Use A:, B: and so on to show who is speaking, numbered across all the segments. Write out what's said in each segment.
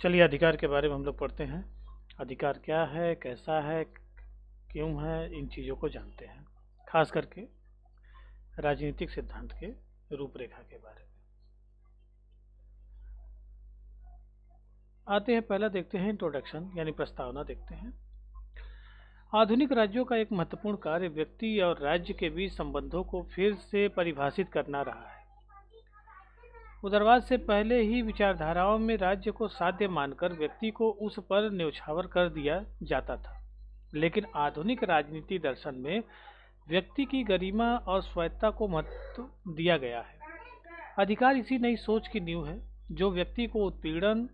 A: चलिए अधिकार के बारे में हम लोग पढ़ते हैं। अधिकार क्या है, कैसा है, क्यों है, इन चीज़ों को जानते हैं, खास करके राजनीतिक सिद्धांत के रूपरेखा के बारे में। आते हैं, पहला देखते हैं इंट्रोडक्शन यानी प्रस्तावना देखते हैं। आधुनिक राज्यों का एक महत्वपूर्ण कार्य व्यक्ति और राज्य के बीच संबंधों को फिर से परिभाषित करना रहा है। उदारवाद से पहले ही विचारधाराओं में राज्य को साध्य मानकर व्यक्ति को उस पर न्यौछावर कर दिया जाता था, लेकिन आधुनिक राजनीति दर्शन में व्यक्ति की गरिमा और स्वायत्तता को महत्व दिया गया है। अधिकार इसी नई सोच की नींव है जो व्यक्ति को उत्पीड़न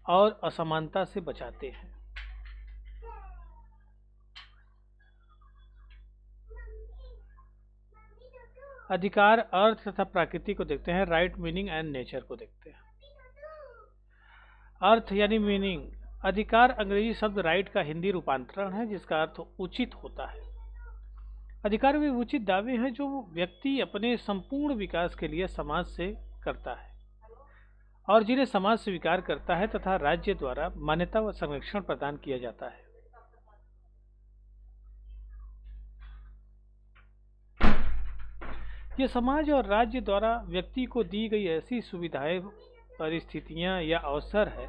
A: और असमानता से बचाते हैं। अधिकार अर्थ तथा प्रकृति को देखते हैं। राइट, मीनिंग एंड नेचर को देखते हैं। अर्थ यानी मीनिंग। अधिकार अंग्रेजी शब्द राइट का हिंदी रूपांतरण है जिसका अर्थ उचित होता है। अधिकार वे उचित दावे हैं जो व्यक्ति अपने संपूर्ण विकास के लिए समाज से करता है और जिन्हें समाज स्वीकार करता है तथा राज्य द्वारा मान्यता व संरक्षण प्रदान किया जाता है। ये समाज और राज्य द्वारा व्यक्ति को दी गई ऐसी सुविधाएं, परिस्थितियां या अवसर है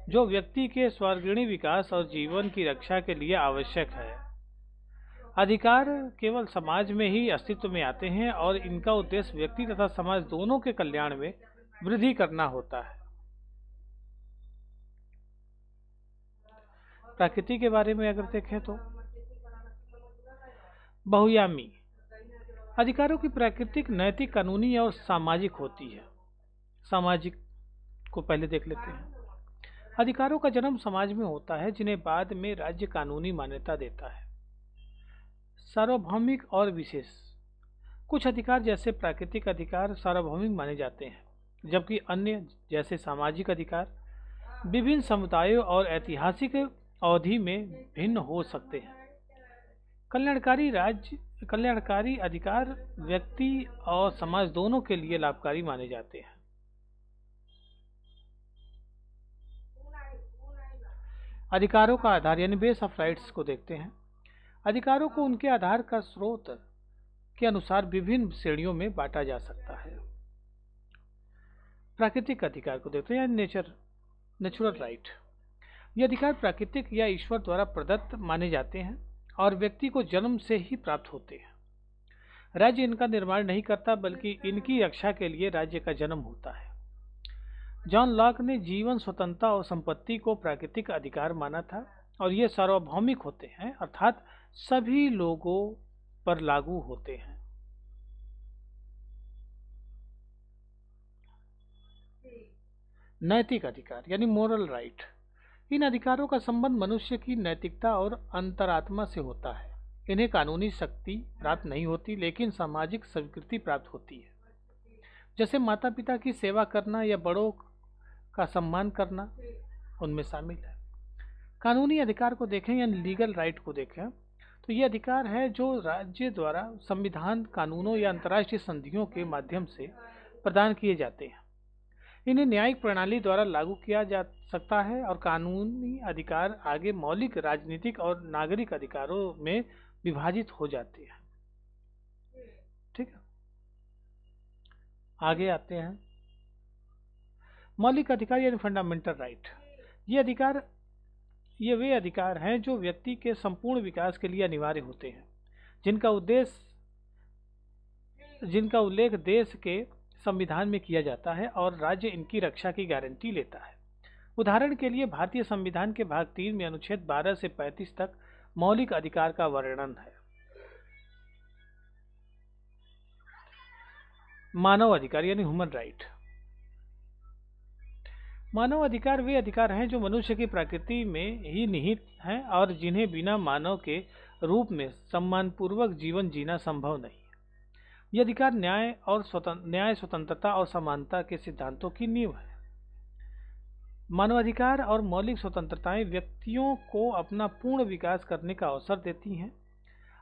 A: जो व्यक्ति के सर्वांगीण विकास और जीवन की रक्षा के लिए आवश्यक है। अधिकार केवल समाज में ही अस्तित्व में आते हैं और इनका उद्देश्य व्यक्ति तथा समाज दोनों के कल्याण में वृद्धि करना होता है। प्रकृति के बारे में अगर देखें तो बहुआयामी। अधिकारों की प्राकृतिक, नैतिक, कानूनी और सामाजिक होती है। सामाजिक को पहले देख लेते हैं। अधिकारों का जन्म समाज में होता है जिन्हें बाद में राज्य कानूनी मान्यता देता है। सार्वभौमिक और विशेष। कुछ अधिकार जैसे प्राकृतिक अधिकार सार्वभौमिक माने जाते हैं, जबकि अन्य जैसे सामाजिक अधिकार विभिन्न समुदायों और ऐतिहासिक अवधि में भिन्न हो सकते हैं। कल्याणकारी अधिकार व्यक्ति और समाज दोनों के लिए लाभकारी माने जाते हैं। अधिकारों का आधार यानी बेस ऑफ राइट्स को देखते हैं। अधिकारों को उनके आधार का स्रोत के अनुसार विभिन्न श्रेणियों में बांटा जा सकता है। प्राकृतिक अधिकार को देखते हैं यानी नेचुरल राइट। ये अधिकार प्राकृतिक या ईश्वर द्वारा प्रदत्त माने जाते हैं और व्यक्ति को जन्म से ही प्राप्त होते हैं। राज्य इनका निर्माण नहीं करता बल्कि इनकी रक्षा के लिए राज्य का जन्म होता है। जॉन लॉक ने जीवन, स्वतंत्रता और संपत्ति को प्राकृतिक अधिकार माना था और ये सार्वभौमिक होते हैं, अर्थात सभी लोगों पर लागू होते हैं। नैतिक अधिकार यानी मोरल राइट। इन अधिकारों का संबंध मनुष्य की नैतिकता और अंतरात्मा से होता है। इन्हें कानूनी शक्ति प्राप्त नहीं होती लेकिन सामाजिक स्वीकृति प्राप्त होती है, जैसे माता पिता की सेवा करना या बड़ों का सम्मान करना उनमें शामिल है। कानूनी अधिकार को देखें या लीगल राइट को देखें तो ये अधिकार है जो राज्य द्वारा संविधान, कानूनों या अंतर्राष्ट्रीय संधियों के माध्यम से प्रदान किए जाते हैं। इन्हें न्यायिक प्रणाली द्वारा लागू किया जा सकता है और कानूनी अधिकार आगे मौलिक, राजनीतिक और नागरिक अधिकारों में विभाजित हो जाते हैं। ठीक है, आगे आते हैं। मौलिक अधिकार यानी फंडामेंटल राइट। ये वे अधिकार हैं जो व्यक्ति के संपूर्ण विकास के लिए अनिवार्य होते हैं, जिनका उल्लेख देश के संविधान में किया जाता है और राज्य इनकी रक्षा की गारंटी लेता है। उदाहरण के लिए भारतीय संविधान के भाग 3 में अनुच्छेद 12 से 35 तक मौलिक अधिकार का वर्णन है। मानव अधिकार यानी ह्यूमन राइट। मानव अधिकार वे अधिकार हैं जो मनुष्य की प्रकृति में ही निहित हैं और जिन्हें बिना मानव के रूप में सम्मानपूर्वक जीवन जीना संभव नहीं है। ये अधिकार न्याय, स्वतंत्रता और समानता के सिद्धांतों की नींव है। मानवाधिकार और मौलिक स्वतंत्रताएं व्यक्तियों को अपना पूर्ण विकास करने का अवसर देती हैं।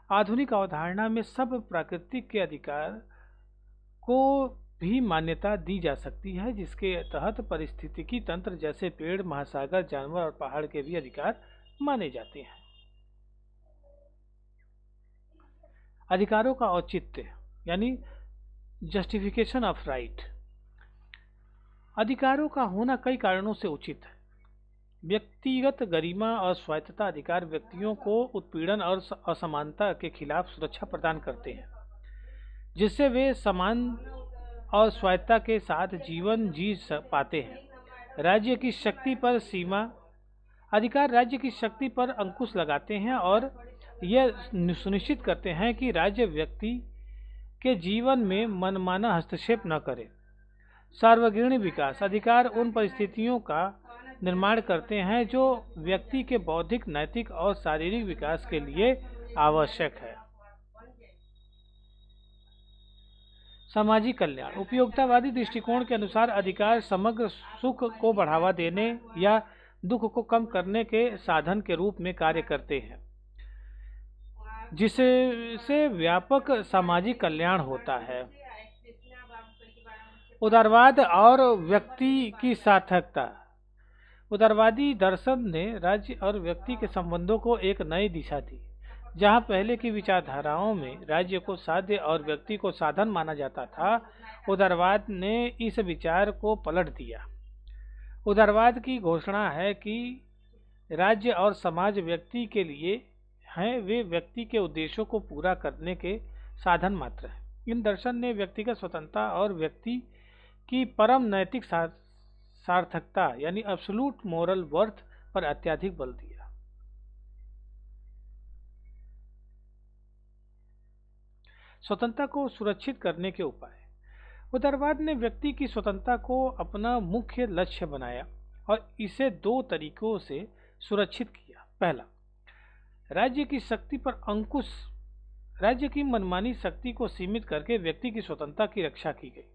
A: आधुनिक अवधारणा में सब प्राकृतिक के अधिकार को भी मान्यता दी जा सकती है, जिसके तहत पारिस्थितिकी तंत्र जैसे पेड़, महासागर, जानवर और पहाड़ के भी अधिकार माने जाते हैं। अधिकारों का औचित्य यानी जस्टिफिकेशन ऑफ राइट। अधिकारों का होना कई कारणों से उचित है। व्यक्तिगत गरिमा और स्वायत्तता अधिकार व्यक्तियों को उत्पीड़न और असमानता के खिलाफ सुरक्षा प्रदान करते हैं, जिससे वे समान और स्वायत्तता के साथ जीवन जी पाते हैं। राज्य की शक्ति पर सीमा। अधिकार राज्य की शक्ति पर अंकुश लगाते हैं और यह सुनिश्चित करते हैं कि राज्य व्यक्ति के जीवन में मनमाना हस्तक्षेप न करे। सार्वजनिक विकास। अधिकार उन परिस्थितियों का निर्माण करते हैं जो व्यक्ति के बौद्धिक, नैतिक और शारीरिक विकास के लिए आवश्यक है। सामाजिक कल्याण। उपयोगितावादी दृष्टिकोण के अनुसार अधिकार समग्र सुख को बढ़ावा देने या दुख को कम करने के साधन के रूप में कार्य करते हैं, जिससे व्यापक सामाजिक कल्याण होता है। उदारवाद और व्यक्ति की सार्थकता। उदारवादी दर्शन ने राज्य और व्यक्ति के संबंधों को एक नई दिशा दी। जहां पहले की विचारधाराओं में राज्य को साध्य और व्यक्ति को साधन माना जाता था, उदारवाद ने इस विचार को पलट दिया। उदारवाद की घोषणा है कि राज्य और समाज व्यक्ति के लिए हैं, वे व्यक्ति के उद्देश्यों को पूरा करने के साधन मात्र हैं। इन दर्शन ने व्यक्तिगत स्वतंत्रता और व्यक्ति की परम नैतिक सार्थकता यानी एब्सोल्यूट मोरल वर्थ पर अत्यधिक बल दिया। स्वतंत्रता को सुरक्षित करने के उपाय। उदारवाद ने व्यक्ति की स्वतंत्रता को अपना मुख्य लक्ष्य बनाया और इसे दो तरीकों से सुरक्षित किया। पहला, राज्य की शक्ति पर अंकुश। राज्य की मनमानी शक्ति को सीमित करके व्यक्ति की स्वतंत्रता की रक्षा की गई।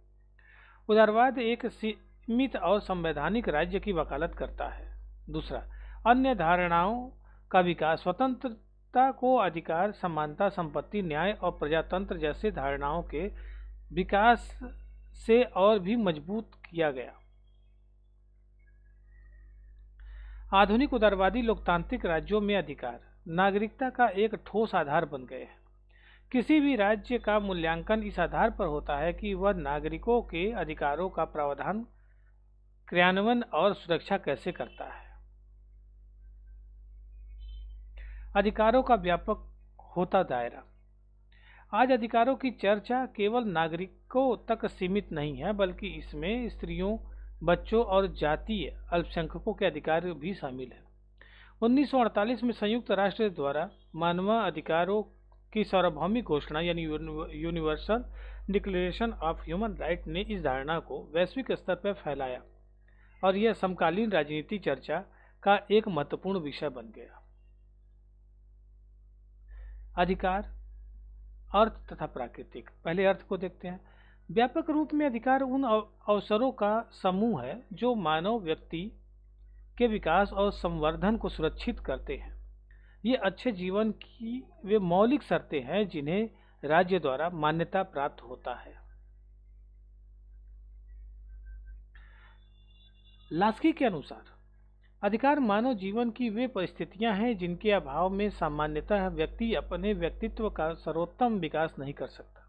A: उदारवाद एक सीमित और संवैधानिक राज्य की वकालत करता है। दूसरा, अन्य धारणाओं का विकास। स्वतंत्रता को अधिकार, समानता, संपत्ति, न्याय और प्रजातंत्र जैसे धारणाओं के विकास से और भी मजबूत किया गया। आधुनिक उदारवादी लोकतांत्रिक राज्यों में अधिकार नागरिकता का एक ठोस आधार बन गए हैं। किसी भी राज्य का मूल्यांकन इस आधार पर होता है कि वह नागरिकों के अधिकारों का प्रावधान, क्रियान्वयन और सुरक्षा कैसे करता है। अधिकारों का व्यापक होता दायरा। आज अधिकारों की चर्चा केवल नागरिकों तक सीमित नहीं है, बल्कि इसमें स्त्रियों, बच्चों और जातीय अल्पसंख्यकों के अधिकार भी शामिल हैं। 1948 में संयुक्त राष्ट्र द्वारा मानवाधिकारों की सार्वभौमिक घोषणा यानी universal declaration of human right ने इस धारणा को वैश्विक स्तर पर फैलाया और यह समकालीन राजनीति चर्चा का एक महत्वपूर्ण विषय बन गया। अधिकार, अर्थ तथा प्राकृतिक। पहले अर्थ को देखते हैं। व्यापक रूप में अधिकार उन अवसरों का समूह है जो मानव व्यक्ति के विकास और संवर्धन को सुरक्षित करते हैं। ये अच्छे जीवन की वे मौलिक शर्तें हैं जिन्हें राज्य द्वारा मान्यता प्राप्त होता है। लास्की के अनुसार अधिकार मानव जीवन की वे परिस्थितियां हैं जिनके अभाव में सामान्यतः व्यक्ति अपने व्यक्तित्व का सर्वोत्तम विकास नहीं कर सकता।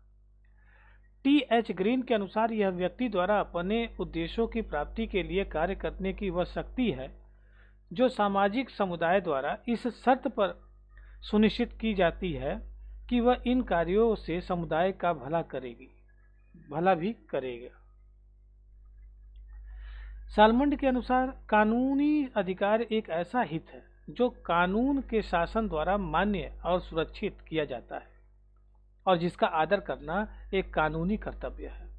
A: टी.एच. ग्रीन के अनुसार यह व्यक्ति द्वारा अपने उद्देश्यों की प्राप्ति के लिए कार्य करने की वह शक्ति है जो सामाजिक समुदाय द्वारा इस शर्त पर सुनिश्चित की जाती है कि वह इन कार्यों से समुदाय का भला भी करेगा। सालमंड के अनुसार कानूनी अधिकार एक ऐसा हित है जो कानून के शासन द्वारा मान्य और सुरक्षित किया जाता है और जिसका आदर करना एक कानूनी कर्तव्य है।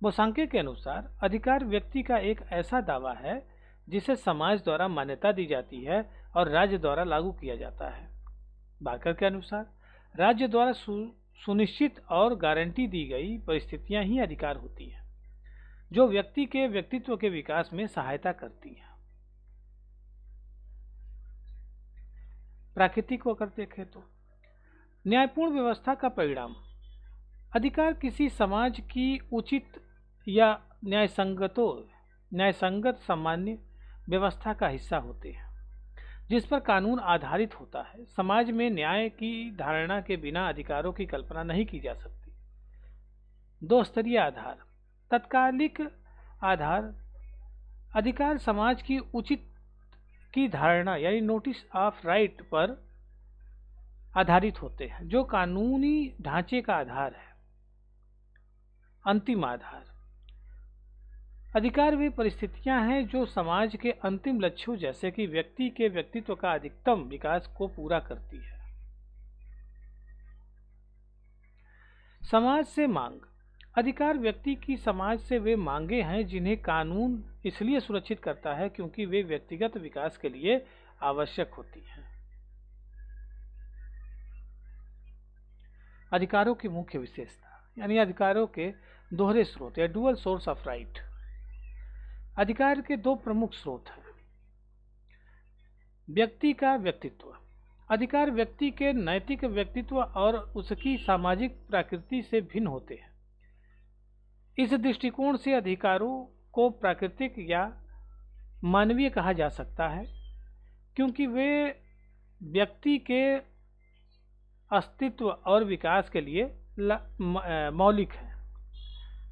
A: बोसांके के अनुसार अधिकार व्यक्ति का एक ऐसा दावा है जिसे समाज द्वारा मान्यता दी जाती है और राज्य द्वारा लागू किया जाता है। बाकर के अनुसार राज्य द्वारा सुनिश्चित और गारंटी दी गई परिस्थितियां ही अधिकार होती हैं जो व्यक्ति के व्यक्तित्व के विकास में सहायता करती हैं। प्राकृतिक को अगर देखें तो न्यायपूर्ण व्यवस्था का परिणाम। अधिकार किसी समाज की उचित या न्यायसंगत सामान्य व्यवस्था का हिस्सा होते हैं जिस पर कानून आधारित होता है। समाज में न्याय की धारणा के बिना अधिकारों की कल्पना नहीं की जा सकती। दो स्तरीय आधार। तत्कालिक आधार। अधिकार समाज की उचित की धारणा यानी नोटिस ऑफ राइट पर आधारित होते हैं जो कानूनी ढांचे का आधार है। अंतिम आधार। अधिकार वे परिस्थितियां हैं जो समाज के अंतिम लक्ष्यों जैसे कि व्यक्ति के व्यक्तित्व का अधिकतम विकास को पूरा करती है। समाज से मांग। अधिकार व्यक्ति की समाज से वे मांगे हैं जिन्हें कानून इसलिए सुरक्षित करता है क्योंकि वे व्यक्तिगत विकास के लिए आवश्यक होती हैं। अधिकारों की मुख्य विशेषता यानी अधिकारों के दोहरे स्रोत या डुअल सोर्स ऑफ राइट। अधिकार के दो प्रमुख स्रोत हैं। व्यक्ति का व्यक्तित्व। अधिकार व्यक्ति के नैतिक व्यक्तित्व और उसकी सामाजिक प्रकृति से भिन्न होते हैं। इस दृष्टिकोण से अधिकारों को प्राकृतिक या मानवीय कहा जा सकता है क्योंकि वे व्यक्ति के अस्तित्व और विकास के लिए मौलिक हैं।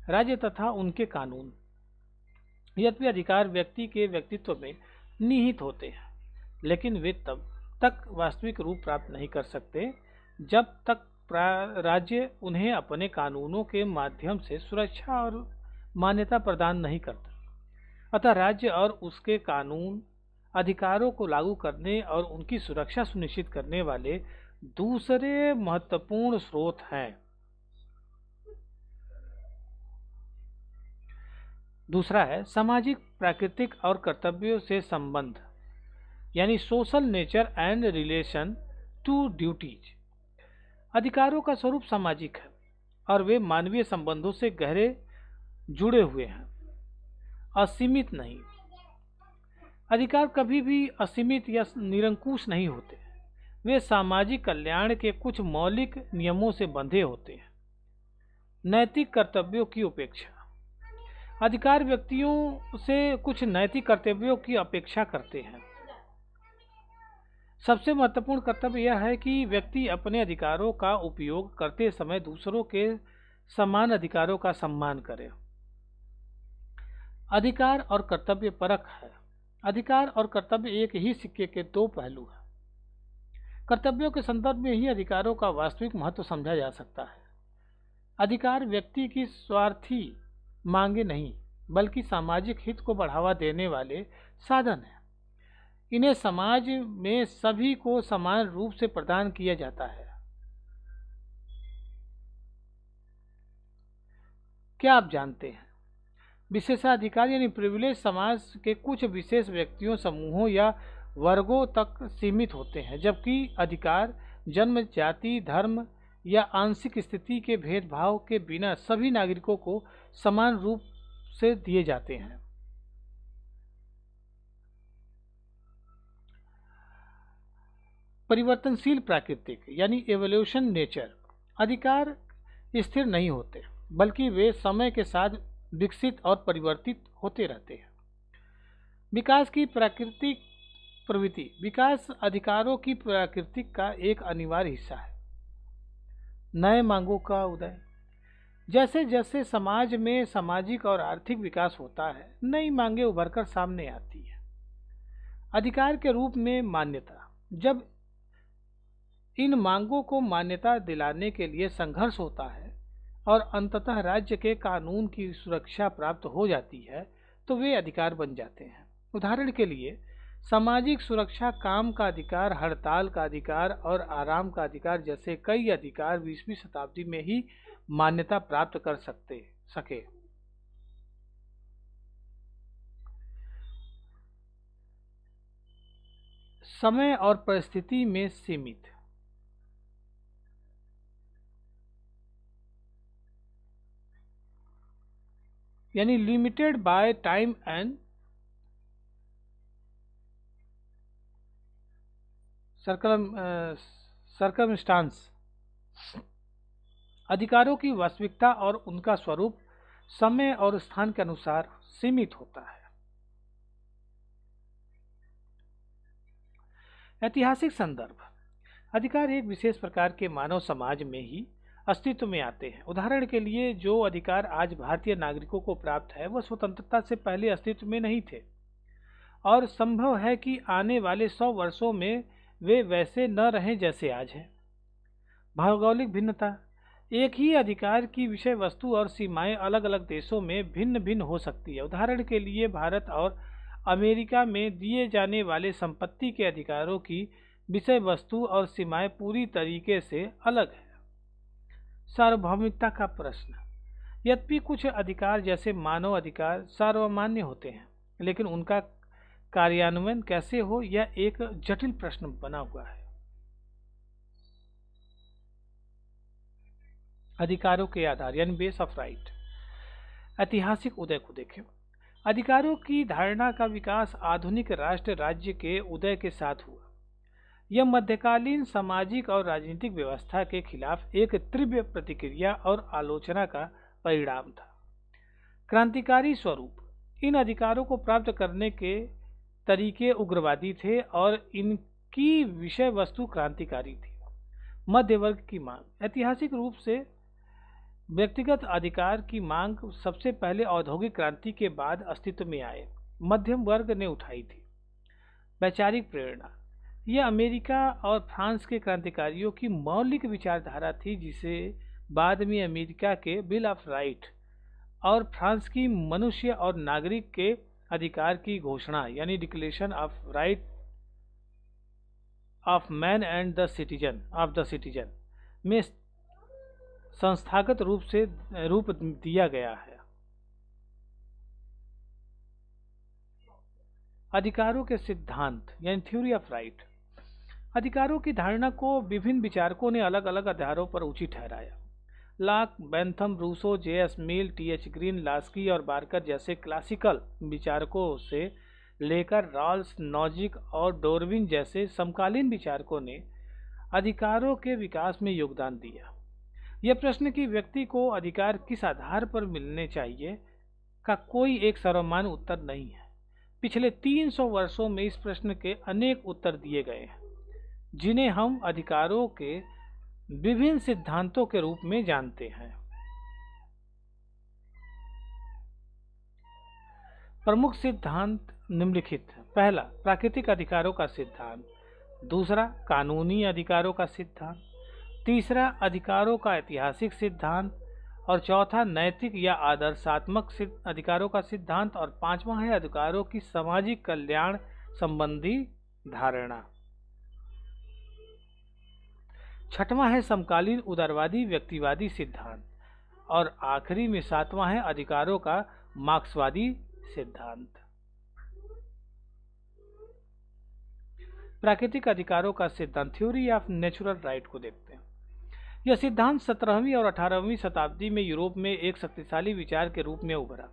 A: राज्य तथा उनके कानून। यद्यपि अधिकार व्यक्ति के व्यक्तित्व में निहित होते हैं लेकिन वे तब तक वास्तविक रूप प्राप्त नहीं कर सकते जब तक राज्य उन्हें अपने कानूनों के माध्यम से सुरक्षा और मान्यता प्रदान नहीं करता। अतः राज्य और उसके कानून अधिकारों को लागू करने और उनकी सुरक्षा सुनिश्चित करने वाले दूसरे महत्वपूर्ण स्रोत हैं। दूसरा है सामाजिक, प्राकृतिक और कर्तव्यों से संबंध यानी social nature and relation to duties. अधिकारों का स्वरूप सामाजिक है और वे मानवीय संबंधों से गहरे जुड़े हुए हैं, असीमित नहीं। अधिकार कभी भी असीमित या निरंकुश नहीं होते। वे सामाजिक कल्याण के कुछ मौलिक नियमों से बंधे होते हैं। नैतिक कर्तव्यों की उपेक्षा। अधिकार व्यक्तियों से कुछ नैतिक कर्तव्यों की अपेक्षा करते हैं। सबसे महत्वपूर्ण कर्तव्य यह है कि व्यक्ति अपने अधिकारों का उपयोग करते समय दूसरों के समान अधिकारों का सम्मान करे। अधिकार और कर्तव्य परख है। अधिकार और कर्तव्य एक ही सिक्के के दो पहलू हैं। कर्तव्यों के संदर्भ में ही अधिकारों का वास्तविक महत्व समझा जा सकता है। अधिकार व्यक्ति की स्वार्थी मांगे नहीं बल्कि सामाजिक हित को बढ़ावा देने वाले साधन हैं। इन्हें समाज में सभी को समान रूप से प्रदान किया जाता है। क्या आप जानते हैं विशेषाधिकार यानी प्रिविलेज समाज के कुछ विशेष व्यक्तियों, समूहों या वर्गों तक सीमित होते हैं जबकि अधिकार जन्म, जाति, धर्म या आंशिक स्थिति के भेदभाव के बिना सभी नागरिकों को समान रूप से दिए जाते हैं। परिवर्तनशील प्राकृतिक यानी एवोल्यूशन नेचर। अधिकार स्थिर नहीं होते बल्कि वे समय के साथ विकसित और परिवर्तित होते रहते हैं। विकास की प्राकृतिक प्रवृत्ति। विकास अधिकारों की प्राकृतिक का एक अनिवार्य हिस्सा है। नए मांगों का उदय। जैसे जैसे समाज में सामाजिक और आर्थिक विकास होता है नई मांगें उभरकर सामने आती है। अधिकार के रूप में मान्यता। जब इन मांगों को मान्यता दिलाने के लिए संघर्ष होता है और अंततः राज्य के कानून की सुरक्षा प्राप्त हो जाती है तो वे अधिकार बन जाते हैं। उदाहरण के लिए सामाजिक सुरक्षा, काम का अधिकार, हड़ताल का अधिकार और आराम का अधिकार जैसे कई अधिकार 20वीं शताब्दी में ही मान्यता प्राप्त कर सके। समय और परिस्थिति में सीमित यानी limited by time and circumstance. अधिकारों की वास्तविकता और उनका स्वरूप समय और स्थान के अनुसार सीमित होता है। ऐतिहासिक संदर्भ। अधिकार एक विशेष प्रकार के मानव समाज में ही अस्तित्व में आते हैं। उदाहरण के लिए जो अधिकार आज भारतीय नागरिकों को प्राप्त है वह स्वतंत्रता से पहले अस्तित्व में नहीं थे, और संभव है कि आने वाले 100 वर्षों में वे वैसे न रहें जैसे आज हैं। भौगोलिक भिन्नता। एक ही अधिकार की विषय वस्तु और सीमाएं अलग अलग देशों में भिन्न भिन्न हो सकती है। उदाहरण के लिए भारत और अमेरिका में दिए जाने वाले संपत्ति के अधिकारों की विषय वस्तु और सीमाएं पूरी तरीके से अलग है। सार्वभौमिकता का प्रश्न। यद्यपि कुछ अधिकार जैसे मानव अधिकार सार्वमान्य होते हैं, लेकिन उनका कार्यान्वयन कैसे हो यह एक जटिल प्रश्न बना हुआ है। अधिकारों के आधार यानी बेस ऑफ राइट। ऐतिहासिक उदय को देखें। अधिकारों की धारणा का विकास आधुनिक राष्ट्र राज्य के उदय के साथ हुआ। यह मध्यकालीन सामाजिक और राजनीतिक व्यवस्था के खिलाफ एक तीव्र प्रतिक्रिया और आलोचना का परिणाम था। क्रांतिकारी स्वरूप। इन अधिकारों को प्राप्त करने के तरीके उग्रवादी थे और इनकी विषय वस्तु क्रांतिकारी थी। मध्य वर्ग की मांग। ऐतिहासिक रूप से व्यक्तिगत अधिकार की मांग सबसे पहले औद्योगिक क्रांति के बाद अस्तित्व में आए मध्यम वर्ग ने उठाई थी। वैचारिक प्रेरणा। यह अमेरिका और फ्रांस के क्रांतिकारियों की मौलिक विचारधारा थी, जिसे बाद में अमेरिका के बिल ऑफ राइट और फ्रांस की मनुष्य और नागरिक के अधिकार की घोषणा यानी declaration of right of man and the citizen में संस्थागत रूप दिया गया है। अधिकारों के सिद्धांत यानी थ्योरी ऑफ राइट। अधिकारों की धारणा को विभिन्न विचारकों ने अलग अलग आधारों पर उचित ठहराया। Locke, Bentham, Rousseau, J S. Mill, T H. Green, Laski और बार्कर जैसे क्लासिकल विचारकों से लेकर रॉल्स, नॉजिक और डार्विन जैसे समकालीन विचारकों ने अधिकारों के विकास में योगदान दिया। यह प्रश्न कि व्यक्ति को अधिकार किस आधार पर मिलने चाहिए का कोई एक सर्वमान्य उत्तर नहीं है। पिछले 300 वर्षों में इस प्रश्न के अनेक उत्तर दिए गए हैं, जिन्हें हम अधिकारों के विभिन्न सिद्धांतों के रूप में जानते हैं। प्रमुख सिद्धांत निम्नलिखित हैं। पहला, प्राकृतिक अधिकारों का सिद्धांत। दूसरा, कानूनी अधिकारों का सिद्धांत। तीसरा, अधिकारों का ऐतिहासिक सिद्धांत। और चौथा, नैतिक या आदर्शात्मक अधिकारों का सिद्धांत। और पांचवा है अधिकारों की सामाजिक कल्याण संबंधी धारणा। छठवां है समकालीन उदारवादी व्यक्तिवादी सिद्धांत। और आखिरी में सातवां है अधिकारों का मार्क्सवादी सिद्धांत। प्राकृतिक अधिकारों का सिद्धांत, थ्योरी ऑफ नेचुरल राइट को देखते हैं। यह सिद्धांत 17वीं और 18वीं शताब्दी में यूरोप में एक शक्तिशाली विचार के रूप में उभरा।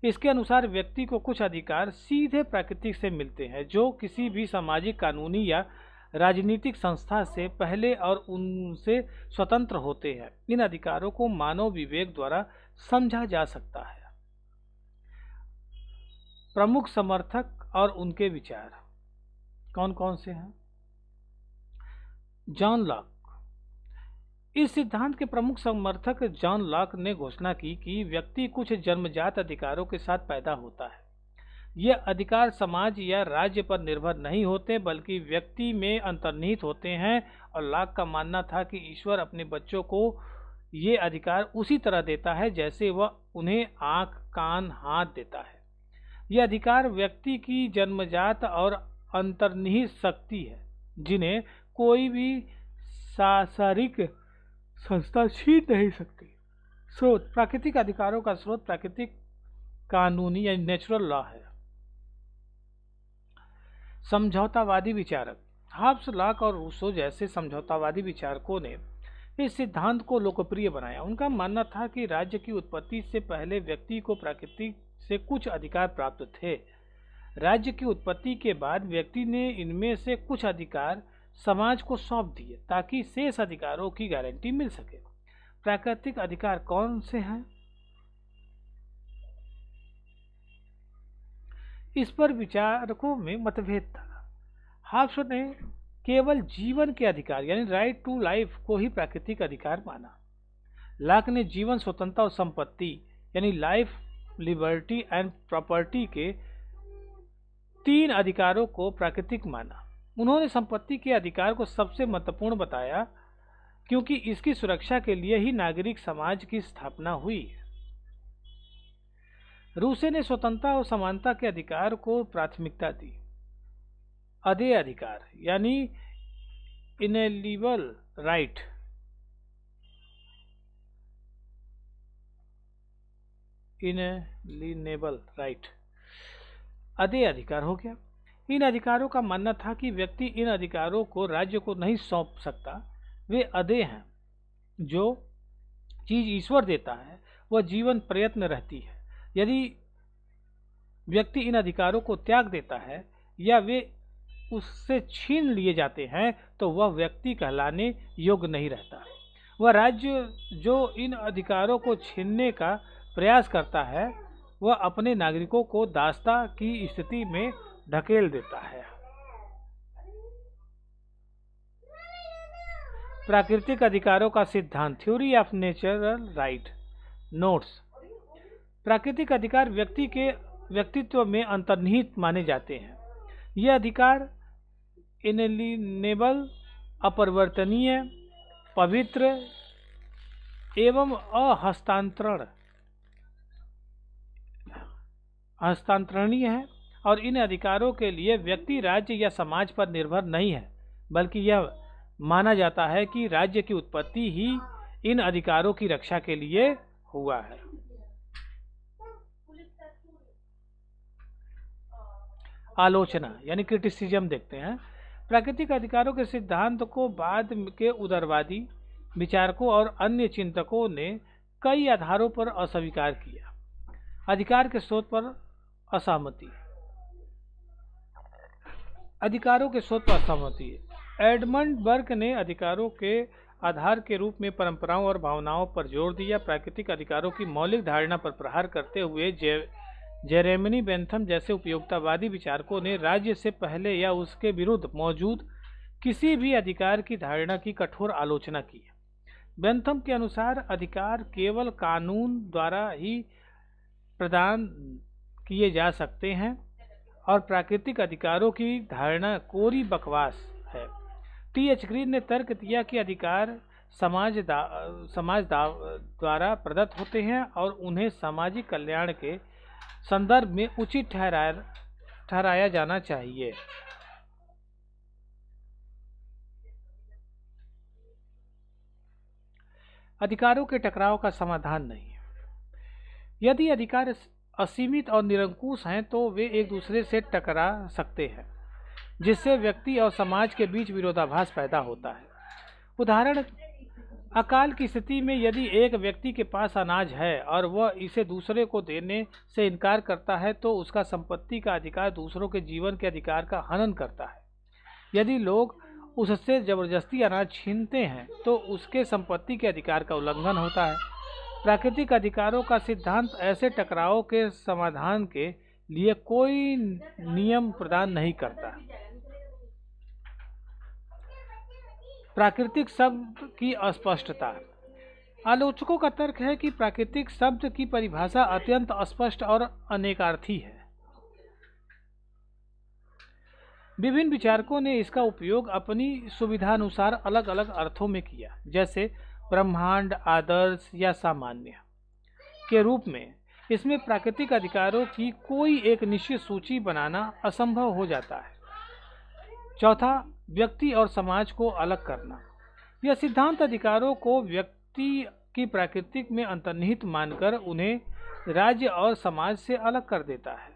A: इसके अनुसार व्यक्ति को कुछ अधिकार सीधे प्रकृति से मिलते हैं, जो किसी भी सामाजिक, कानूनी या राजनीतिक संस्था से पहले और उनसे स्वतंत्र होते हैं। इन अधिकारों को मानव विवेक द्वारा समझा जा सकता है। प्रमुख समर्थक और उनके विचार कौन कौन से हैं? John Locke. इस सिद्धांत के प्रमुख समर्थक जॉन लॉक ने घोषणा की कि व्यक्ति कुछ जन्मजात अधिकारों के साथ पैदा होता है। ये अधिकार समाज या राज्य पर निर्भर नहीं होते, बल्कि व्यक्ति में अंतर्निहित होते हैं। और लॉक का मानना था कि ईश्वर अपने बच्चों को ये अधिकार उसी तरह देता है जैसे वह उन्हें आँख, कान, हाथ देता है। यह अधिकार व्यक्ति की जन्मजात और अंतर्निहित शक्ति है, जिन्हें कोई भी शारीरिक संस्था छीन नहीं सकती। स्रोत, प्राकृतिक अधिकारों का स्रोत प्राकृतिक कानूनी या नेचुरल लॉ है। समझौतावादी विचारक, हॉब्स, लॉक और रूसो जैसे समझौतावादी विचारकों ने इस सिद्धांत को लोकप्रिय बनाया। उनका मानना था कि राज्य की उत्पत्ति से पहले व्यक्ति को प्रकृति से कुछ अधिकार प्राप्त थे। राज्य की उत्पत्ति के बाद व्यक्ति ने इनमें से कुछ अधिकार समाज को सौंप दिए ताकि शेष अधिकारों की गारंटी मिल सके। प्राकृतिक अधिकार कौन से हैं? इस पर विचारकों में मतभेद था। हाब्स ने केवल जीवन के अधिकार यानी राइट टू लाइफ को ही प्राकृतिक अधिकार माना। लॉक ने जीवन, स्वतंत्रता और संपत्ति यानी लाइफ, लिबर्टी एंड प्रॉपर्टी के 3 अधिकारों को प्राकृतिक माना। उन्होंने संपत्ति के अधिकार को सबसे महत्वपूर्ण बताया क्योंकि इसकी सुरक्षा के लिए ही नागरिक समाज की स्थापना हुई। रूसे ने स्वतंत्रता और समानता के अधिकार को प्राथमिकता दी। अदेय अधिकार यानी इनएलिएनेबल राइट, इनएलिएनेबल राइट अदेय अधिकार हो गया। इन अधिकारों का मानना था कि व्यक्ति इन अधिकारों को राज्य को नहीं सौंप सकता, वे अदेय हैं। जो चीज ईश्वर देता है वह जीवन प्रयत्न रहती है। यदि व्यक्ति इन अधिकारों को त्याग देता है या वे उससे छीन लिए जाते हैं तो वह व्यक्ति कहलाने योग्य नहीं रहता। वह राज्य जो इन अधिकारों को छीनने का प्रयास करता है वह अपने नागरिकों को दासता की स्थिति में ढकेल देता है। प्राकृतिक अधिकारों का सिद्धांत, theory of natural right notes. प्राकृतिक अधिकार व्यक्ति के व्यक्तित्व में अंतर्निहित माने जाते हैं। ये अधिकार इनएलिएनेबल, अपरिवर्तनीय, पवित्र एवं हस्तांतरणीय है और इन अधिकारों के लिए व्यक्ति राज्य या समाज पर निर्भर नहीं है, बल्कि यह माना जाता है कि राज्य की उत्पत्ति ही इन अधिकारों की रक्षा के लिए हुआ है। आलोचना यानी क्रिटिसिज्म देखते हैं। प्राकृतिक अधिकारों के सिद्धांत को बाद के उदारवादी विचारकों और अन्य चिंतकों ने कई आधारों पर अस्वीकार किया। अधिकार के स्रोत पर असहमति, अधिकारों के स्रोत पर असहमति। एडमंड बर्क ने अधिकारों के आधार के रूप में परंपराओं और भावनाओं पर जोर दिया। प्राकृतिक अधिकारों की मौलिक धारणा पर प्रहार करते हुए जेरेमी बेंथम जैसे उपयोगितावादी विचारकों ने राज्य से पहले या उसके विरुद्ध मौजूद किसी भी अधिकार की धारणा की कठोर आलोचना की। बेंथम के अनुसार अधिकार केवल कानून द्वारा ही प्रदान किए जा सकते हैं और प्राकृतिक अधिकारों की धारणा कोरी बकवास है। टी.एच. ग्रीन ने तर्क दिया कि अधिकार समाज द्वारा प्रदत्त होते हैं और उन्हें सामाजिक कल्याण के संदर्भ में उचित ठहराया जाना चाहिए। अधिकारों के टकराव का समाधान नहीं है। यदि अधिकार असीमित और निरंकुश हैं तो वे एक दूसरे से टकरा सकते हैं, जिससे व्यक्ति और समाज के बीच विरोधाभास पैदा होता है। उदाहरण, अकाल की स्थिति में यदि एक व्यक्ति के पास अनाज है और वह इसे दूसरे को देने से इनकार करता है तो उसका संपत्ति का अधिकार दूसरों के जीवन के अधिकार का हनन करता है। यदि लोग उससे जबरदस्ती अनाज छीनते हैं तो उसके संपत्ति के अधिकार का उल्लंघन होता है। प्राकृतिक अधिकारों का सिद्धांत ऐसे टकराव के समाधान के लिए कोई नियम प्रदान नहीं करता। प्राकृतिक शब्द की अस्पष्टता। आलोचकों का तर्क है कि प्राकृतिक शब्द की परिभाषा अत्यंत अस्पष्ट और अनेकार्थी है। विभिन्न विचारकों ने इसका उपयोग अपनी सुविधानुसार अलग अलग अर्थों में किया, जैसे ब्रह्मांड, आदर्श या सामान्य के रूप में। इसमें प्राकृतिक अधिकारों की कोई एक निश्चित सूची बनाना असंभव हो जाता है। चौथा, व्यक्ति और समाज को अलग करना। यह सिद्धांत अधिकारों को व्यक्ति की प्राकृतिक में अंतर्निहित मानकर उन्हें राज्य और समाज से अलग कर देता है।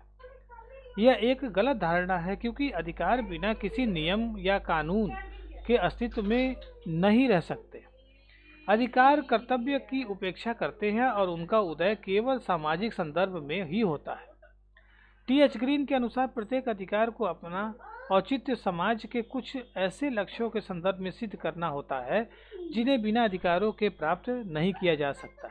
A: यह एक गलत धारणा है क्योंकि अधिकार बिना किसी नियम या कानून के अस्तित्व में नहीं रह सकते। अधिकार कर्तव्य की उपेक्षा करते हैं और उनका उदय केवल सामाजिक संदर्भ में ही होता है। टी.एच. ग्रीन के अनुसार प्रत्येक अधिकार को अपना औचित्य समाज के कुछ ऐसे लक्ष्यों के संदर्भ में सिद्ध करना होता है जिन्हें बिना अधिकारों के प्राप्त नहीं किया जा सकता।